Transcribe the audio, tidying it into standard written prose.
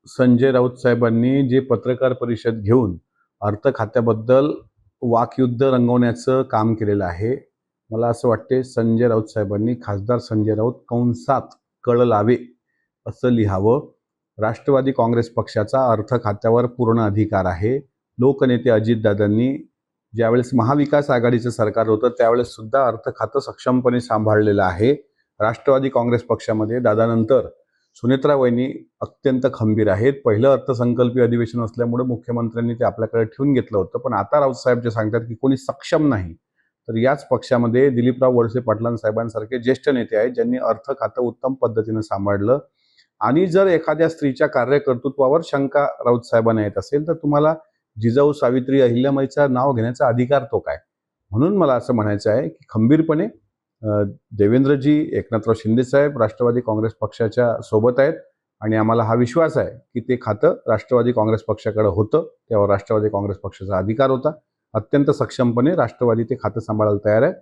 संजय राऊत साहेबांनी जे पत्रकार परिषद घेऊन अर्थ खात्याबद्दल वाकयुद्ध रंगवण्याचं काम केलेलं आहे. मला असं वाटते संजय राऊत साहेबांनी खासदार संजय राऊत कंसात कळ लावे असं लिहावं. राष्ट्रवादी काँग्रेस पक्षाचा अर्थ खात्यावर पूर्ण अधिकार आहे. लोकनेते अजितदादांनी ज्यावेळेस महाविकास आघाडीचं सरकार होतं त्यावेळेस सुद्धा अर्थ खातं सक्षमपणे सांभाळलेलं आहे. राष्ट्रवादी काँग्रेस पक्षामध्ये दादानंतर सुनेत्रा वहिनी अत्यंत खंबीर आहेत. पहिलं अर्थसंकल्पीय अधिवेशन असल्यामुळे मुख्यमंत्र्यांनी ते आपल्याकडे ठेवून घेतलं होतं. पण आता राऊत साहेब जे सांगतात की कोणी सक्षम नाही, तर याच पक्षामध्ये दिलीपराव वळसे पाटलां साहेबांसारखे ज्येष्ठ नेते आहेत ज्यांनी अर्थ खातं उत्तम पद्धतीनं सांभाळलं. आणि जर एखाद्या स्त्रीच्या कार्यकर्तृत्वावर शंका राऊत साहेबांना येत असेल तर तुम्हाला जिजाऊ सावित्री अहिल्याबाईचं नाव घेण्याचा अधिकार तो काय? म्हणून मला असं म्हणायचं आहे की खंबीरपणे देवेंद्रजी, एकनाथराव शिंदेसाहेब राष्ट्रवादी काँग्रेस पक्षाच्या सोबत आहेत आणि आम्हाला हा विश्वास आहे की ते खातं राष्ट्रवादी काँग्रेस पक्षाकडे होतं. त्यावर राष्ट्रवादी काँग्रेस पक्षाचा अधिकार होता. अत्यंत सक्षमपणे राष्ट्रवादी ते खातं सांभाळायला तयार आहे.